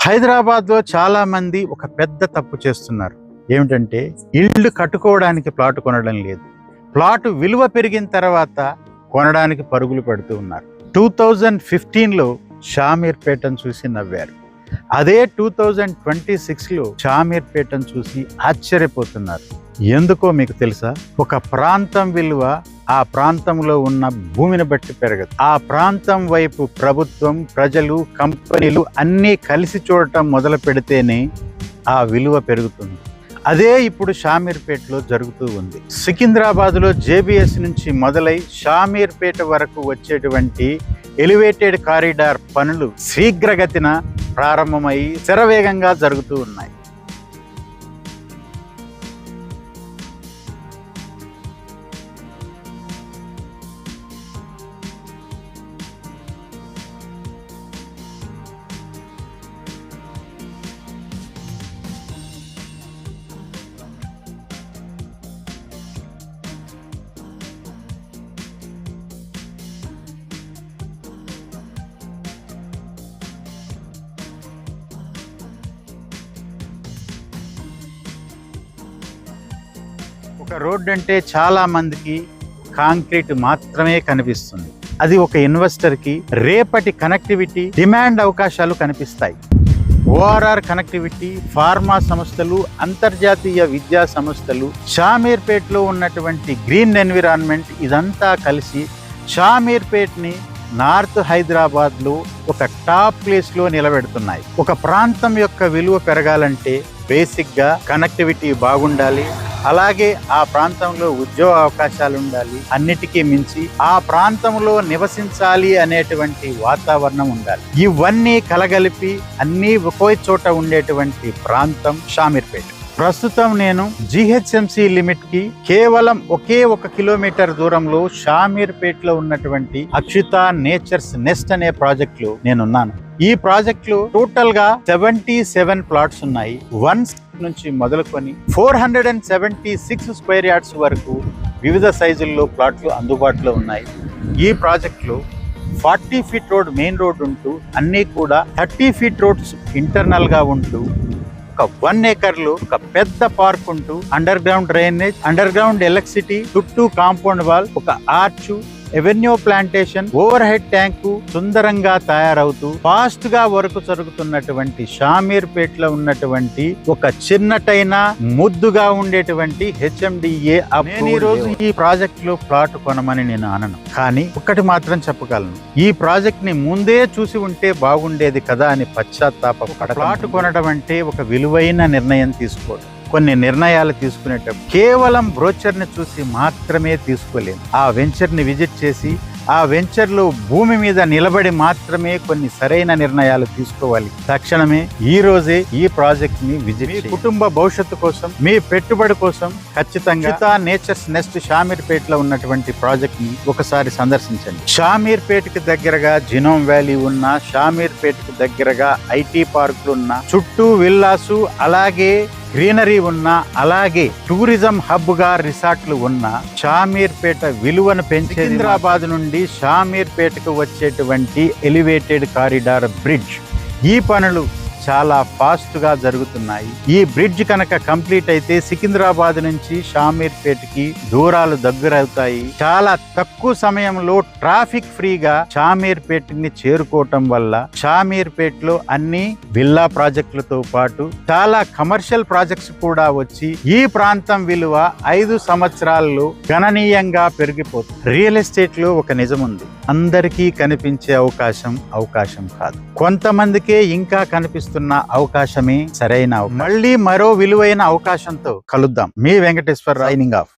హైదరాబాద్లో చాలా మంది ఒక పెద్ద తప్పు చేస్తున్నారు. ఏమిటంటే ఇల్లు కట్టుకోవడానికి ప్లాట్ కొనడం లేదు. ప్లాట్ విలువ పెరిగిన తర్వాత కొనడానికి పరుగులు పెడుతూ ఉన్నారు. 2015లో షామీర్పేటను చూసి నవ్వారు. అదే 2026లో షామీర్పేటను చూసి ఆశ్చర్యపోతున్నారు. ఎందుకో మీకు తెలుసా? ఒక ప్రాంతం విలువ ఆ ప్రాంతంలో ఉన్న భూమిని బట్టి పెరగదు. ఆ ప్రాంతం వైపు ప్రభుత్వం, ప్రజలు, కంపెనీలు అన్నీ కలిసి చూడటం మొదలు పెడితేనే ఆ విలువ పెరుగుతుంది. అదే ఇప్పుడు షామీర్పేటలో జరుగుతూ ఉంది. సికింద్రాబాద్లో జేబీఎస్ నుంచి మొదలై షామీర్పేట వరకు వచ్చేటువంటి ఎలివేటెడ్ కారిడార్ పనులు శీఘ్రగతిన ప్రారంభమై శరవేగంగా జరుగుతూ ఉన్నాయి. ఒక రోడ్డు అంటే చాలా మందికి కాంక్రీట్ మాత్రమే కనిపిస్తుంది. అది ఒక ఇన్వెస్టర్కి రేపటి కనెక్టివిటీ, డిమాండ్ అవకాశాలు కనిపిస్తాయి. ఓఆర్ఆర్ కనెక్టివిటీ, ఫార్మా సంస్థలు, అంతర్జాతీయ విద్యా సంస్థలు, షామీర్పేటలో ఉన్నటువంటి గ్రీన్ ఎన్విరాన్మెంట్, ఇదంతా కలిసి షామీర్పేట్ని నార్త్ హైదరాబాద్లో ఒక టాప్ ప్లేస్లో నిలబెడుతున్నాయి. ఒక ప్రాంతం యొక్క విలువ పెరగాలంటే బేసిక్గా కనెక్టివిటీ బాగుండాలి, అలాగే ఆ ప్రాంతంలో ఉద్యోగ అవకాశాలు ఉండాలి, అన్నిటికీ మించి ఆ ప్రాంతంలో నివసించాలి అనేటువంటి వాతావరణం ఉండాలి. ఇవన్నీ కలగలిపి అన్నీ ఒకే చోట ఉండేటువంటి ప్రాంతం షామీర్పేట. ప్రస్తుతం నేను జిహెచ్ఎంసి లిమిట్ కి కేవలం ఒకే 1 కిలోమీటర్ దూరంలో షామీర్పేటలో ఉన్నటువంటి అక్షిత నేచర్స్ నెస్ట్ అనే ప్రాజెక్ట్ లో నేనున్నాను. ఈ ప్రాజెక్ట్ లో టోటల్ గా 77 ప్లాట్స్ ఉన్నాయి. 1 నుంచి మొదలుకొని 476 స్క్వేర్ యార్డ్స్ వరకు వివిధ సైజుల్లో ప్లాట్లు అందుబాటులో ఉన్నాయి. ఈ ప్రాజెక్ట్ లో 40 ఫీట్ రోడ్ మెయిన్ రోడ్ ఉంటూ అన్నీ కూడా 30 ఫీట్ రోడ్స్ ఇంటర్నల్ గా ఉంటూ ఒక 1 ఏకర్లో ఒక పెద్ద పార్క్ ఉంటూ under ground drainage, under ground electricity, చుట్టూ కాంపౌండ్ వాల్, ఒక arch, avenue plantation, over head tank సుందరంగా తయారవుతూ ఫాస్ట్ గా వర్క్ జరుగుతున్నటువంటి షామీర్పేటలో ఉన్నటువంటి ఒక చిన్నటైన ముద్దుగా ఉండేటువంటి హెచ్ఎండిఏ. నేను ఈ రోజు ఈ ప్రాజెక్ట్ లో ప్లాట్ కొనమని నేను అనను, కానీ ఒక్కటి మాత్రం చెప్పగలను, ఈ ప్రాజెక్ట్ ని ముందే చూసి ఉంటే బాగుండేది కదా అని పశ్చాత్తాప. ప్లాట్ కొనడం అంటే ఒక విలువైన నిర్ణయం తీసుకోవడం. కొన్ని నిర్ణయాలు తీసుకునేటప్పుడు కేవలం బ్రోచర్ని చూసి మాత్రమే తీసుకోలేము. ఆ వెంచర్ని విజిట్ చేసి ఆ వెంచర్లో భూమి మీద నిలబడి మాత్రమే కొన్ని సరైన నిర్ణయాలు తీసుకోవాలి. తక్షణమే ఈ రోజే ఈ ప్రాజెక్ట్ ని విజిట్. మీ కుటుంబ భవిష్యత్తు కోసం, మీ పెట్టుబడి కోసం ఖచ్చితంగా నేచర్స్ నెస్ట్ షామీర్పేటలో ఉన్నటువంటి ప్రాజెక్ట్ ని ఒకసారి సందర్శించండి. షామీర్పేటకి దగ్గరగా జినోమ్ వ్యాలీ ఉన్న, షామీర్పేటకి దగ్గరగా ఐటీ పార్కులు ఉన్న, చుట్టూ విల్లాసు, అలాగే గ్రీనరీ ఉన్న, అలాగే టూరిజం హబ్ గా రిసార్ట్లు ఉన్న షామీర్పేట విలువను పెంచే సికింద్రాబాద్ నుండి షామీర్పేటకు వచ్చేటువంటి ఎలివేటెడ్ కారిడార్ బ్రిడ్జ్, ఈ పనులు చాలా ఫాస్ట్ గా జరుగుతున్నాయి. ఈ బ్రిడ్జ్ కనుక కంప్లీట్ అయితే సికింద్రాబాద్ నుంచి షామీర్పేటకి దూరాలు దగ్గరవుతాయి. చాలా తక్కువ సమయంలో ట్రాఫిక్ ఫ్రీగా షామీర్పేటని చేరుకోవటం వల్ల షామీర్పేటలో అన్ని విల్లా ప్రాజెక్టులతో పాటు చాలా కమర్షియల్ ప్రాజెక్ట్స్ కూడా వచ్చి ఈ ప్రాంతం విలువ 5 సంవత్సరాల్లో గణనీయంగా పెరిగిపోతుంది. రియల్ ఎస్టేట్ లో ఒక నిజం ఉంది, అందరికీ కనిపించే అవకాశం కాదు, కొంతమందికే ఇంకా కనిపిస్తున్న అవకాశమే సరైన. మళ్ళీ మరో విలువైన అవకాశంతో కలుద్దాం. మీ వెంకటేశ్వర్ సైనింగ్ ఆఫ్.